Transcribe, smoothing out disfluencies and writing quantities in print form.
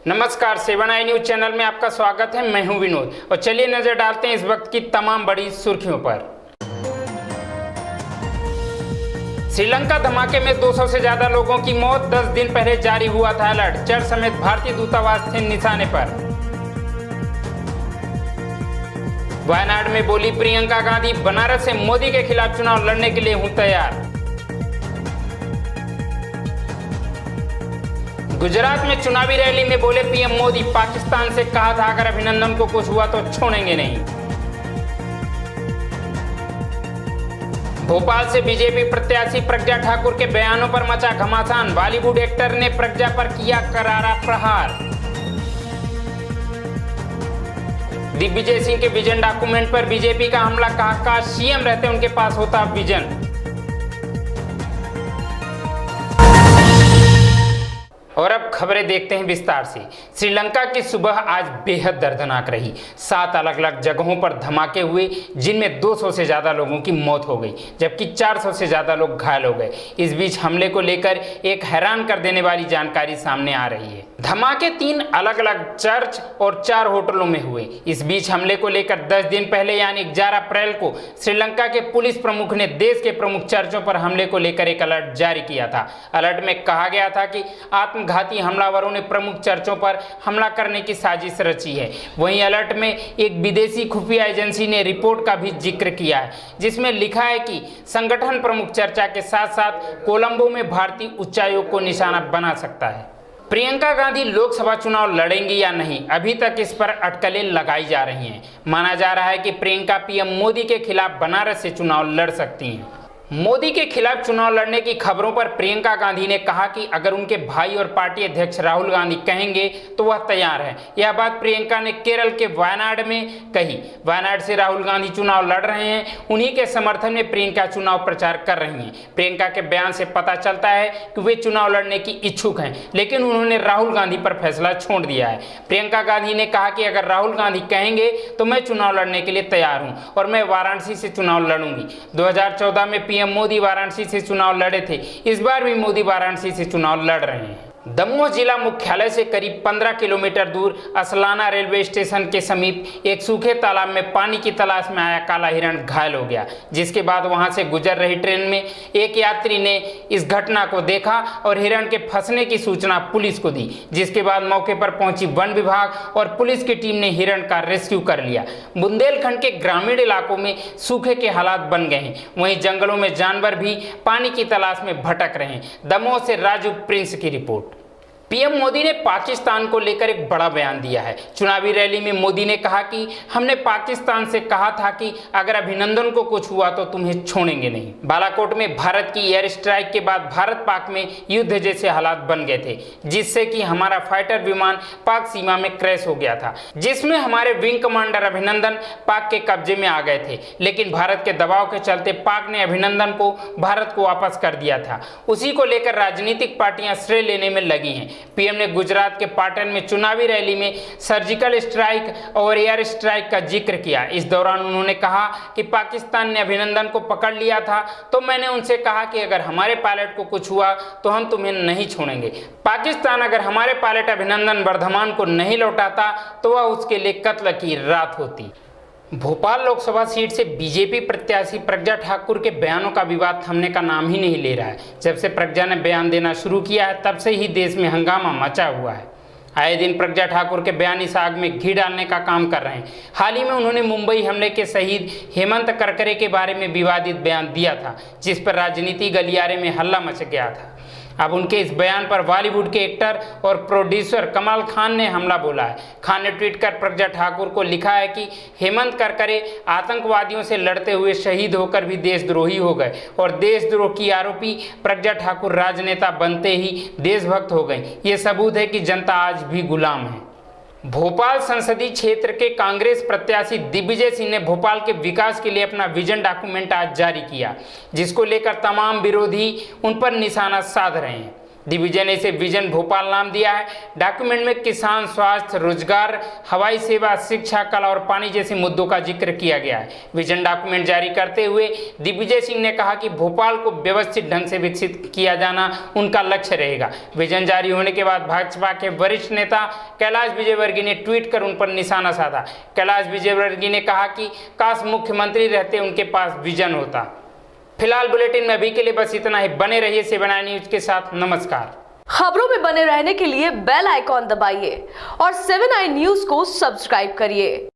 नमस्कार, 7 आई news channel में आपका स्वागत है। मैं हूं विनोद और चलिए नजर डालते हैं इस वक्त की तमाम बड़ी सुर्खियों पर। श्रीलंका धमाके में 200 से ज्यादा लोगों की मौत, 10 दिन पहले जारी हुआ था अलर्ट। चर्च समेत भारतीय दूतावास थे निशाने पर। वायनाड में बोली प्रियंका गांधी, बनारस से मोदी के खिलाफ चुनाव लड़ने के लिए हूं तैयार। गुजरात में चुनावी रैली में बोले पीएम मोदी, पाकिस्तान से कहा था अगर अभिनंदन को कुछ हुआ तो छोड़ेंगे नहीं। भोपाल से बीजेपी प्रत्याशी प्रज्ञा ठाकुर के बयानों पर मचा घमासान, बॉलीवुड एक्टर ने प्रज्ञा पर किया करारा प्रहार। दिग्विजय सिंह के विजन डॉक्यूमेंट पर बीजेपी का हमला, कहा सीएम रहते उनके पास होता विजन। और अब खबरें देखते हैं विस्तार से। श्रीलंका की सुबह आज बेहद दर्दनाक रही। 7 अलग अलग जगहों पर धमाके हुए, जिनमें 200 से ज़्यादा लोगों की मौत हो गई, जबकि 400 से ज़्यादा लोग घायल हो गए। इस बीच हमले को लेकर एक हैरान कर देने वाली जानकारी सामने आ रही है। धमाके 3 अलग अलग चर्च और 4 होटलों में हुए। इस बीच हमले को लेकर 10 दिन पहले यानी 11 अप्रैल को श्रीलंका के पुलिस प्रमुख ने देश के प्रमुख चर्चों पर हमले को लेकर एक अलर्ट जारी किया था। अलर्ट में कहा गया था कि आत्मघाती हमलावरों ने प्रमुख चर्चों पर हमला करने की साजिश रची है। वहीं अलर्ट में एक विदेशी खुफिया एजेंसी ने रिपोर्ट का भी जिक्र किया है, जिसमें लिखा है कि संगठन प्रमुख चर्चा के साथ साथ कोलंबो में भारतीय उच्चायोग को निशाना बना सकता है। प्रियंका गांधी लोकसभा चुनाव लड़ेंगी या नहीं, अभी तक इस पर अटकलें लगाई जा रही हैं। माना जा रहा है कि प्रियंका पीएम मोदी के खिलाफ बनारस से चुनाव लड़ सकती हैं। मोदी के खिलाफ चुनाव लड़ने की खबरों पर प्रियंका गांधी ने कहा कि अगर उनके भाई और पार्टी अध्यक्ष राहुल गांधी कहेंगे तो वह तैयार है। यह बात प्रियंका ने केरल के वायनाड में कही। वायनाड से राहुल गांधी चुनाव लड़ रहे हैं, उन्हीं के समर्थन में प्रियंका चुनाव प्रचार कर रही हैं। प्रियंका के बयान से पता चलता है कि वे चुनाव लड़ने की इच्छुक हैं, लेकिन उन्होंने राहुल गांधी पर फैसला छोड़ दिया है। प्रियंका गांधी ने कहा कि अगर राहुल गांधी कहेंगे तो मैं चुनाव लड़ने के लिए तैयार हूं और मैं वाराणसी से चुनाव लड़ूंगी। 2014 में पीएम मोदी वाराणसी से चुनाव लड़े थे, इस बार भी मोदी वाराणसी से चुनाव लड़ रहे हैं। दमोह जिला मुख्यालय से करीब 15 किलोमीटर दूर असलाना रेलवे स्टेशन के समीप एक सूखे तालाब में पानी की तलाश में आया काला हिरण घायल हो गया, जिसके बाद वहां से गुजर रही ट्रेन में एक यात्री ने इस घटना को देखा और हिरण के फंसने की सूचना पुलिस को दी, जिसके बाद मौके पर पहुंची वन विभाग और पुलिस की टीम ने हिरण का रेस्क्यू कर लिया। बुंदेलखंड के ग्रामीण इलाकों में सूखे के हालात बन गए हैं, वहीं जंगलों में जानवर भी पानी की तलाश में भटक रहे हैं। दमोह से राजू प्रिंस की रिपोर्ट। पीएम मोदी ने पाकिस्तान को लेकर एक बड़ा बयान दिया है। चुनावी रैली में मोदी ने कहा कि हमने पाकिस्तान से कहा था कि अगर अभिनंदन को कुछ हुआ तो तुम्हें छोड़ेंगे नहीं। बालाकोट में भारत की एयर स्ट्राइक के बाद भारत पाक में युद्ध जैसे हालात बन गए थे, जिससे कि हमारा फाइटर विमान पाक सीमा में क्रैश हो गया था, जिसमें हमारे विंग कमांडर अभिनंदन पाक के कब्जे में आ गए थे। लेकिन भारत के दबाव के चलते पाक ने अभिनंदन को भारत को वापस कर दिया था। उसी को लेकर राजनीतिक पार्टियां श्रेय लेने में लगी हैं। पीएम ने गुजरात के पाटन में चुनावी रैली में सर्जिकल स्ट्राइक और एयर स्ट्राइक का जिक्र किया। इस दौरान उन्होंने कहा कि पाकिस्तान ने अभिनंदन को पकड़ लिया था, तो मैंने उनसे कहा कि अगर हमारे पायलट को कुछ हुआ तो हम तुम्हें नहीं छोड़ेंगे। पाकिस्तान अगर हमारे पायलट अभिनंदन वर्धमान को नहीं लौटाता तो वह उसके लिए कत्ल की रात होती। भोपाल लोकसभा सीट से बीजेपी प्रत्याशी प्रज्ञा ठाकुर के बयानों का विवाद थमने का नाम ही नहीं ले रहा है। जब से प्रज्ञा ने बयान देना शुरू किया है, तब से ही देश में हंगामा मचा हुआ है। आए दिन प्रज्ञा ठाकुर के बयान इस आग में घी डालने का काम कर रहे हैं। हाल ही में उन्होंने मुंबई हमले के शहीद हेमंत करकरे के बारे में विवादित बयान दिया था, जिस पर राजनीति गलियारे में हल्ला मच गया था। अब उनके इस बयान पर बॉलीवुड के एक्टर और प्रोड्यूसर कमाल खान ने हमला बोला है। खान ने ट्वीट कर प्रज्ञा ठाकुर को लिखा है कि हेमंत करकरे आतंकवादियों से लड़ते हुए शहीद होकर भी देशद्रोही हो गए और देशद्रोह की आरोपी प्रज्ञा ठाकुर राजनेता बनते ही देशभक्त हो गई। ये सबूत है कि जनता आज भी गुलाम है। भोपाल संसदीय क्षेत्र के कांग्रेस प्रत्याशी दिग्विजय सिंह ने भोपाल के विकास के लिए अपना विजन डॉक्यूमेंट आज जारी किया, जिसको लेकर तमाम विरोधी उन पर निशाना साध रहे हैं। दिग्विजय ने इसे विजन भोपाल नाम दिया है। डॉक्यूमेंट में किसान, स्वास्थ्य, रोजगार, हवाई सेवा, शिक्षा, कला और पानी जैसे मुद्दों का जिक्र किया गया है। विजन डॉक्यूमेंट जारी करते हुए दिग्विजय सिंह ने कहा कि भोपाल को व्यवस्थित ढंग से विकसित किया जाना उनका लक्ष्य रहेगा। विजन जारी होने के बाद भाजपा के वरिष्ठ नेता कैलाश विजयवर्गीय ने ट्वीट कर उन पर निशाना साधा। कैलाश विजयवर्गीय ने कहा कि काश मुख्यमंत्री रहते, उनके पास विजन होता। फिलहाल बुलेटिन में अभी के लिए बस इतना ही। बने रहिए 7i न्यूज के साथ। नमस्कार। खबरों में बने रहने के लिए बेल आइकॉन दबाइए और 7i न्यूज को सब्सक्राइब करिए।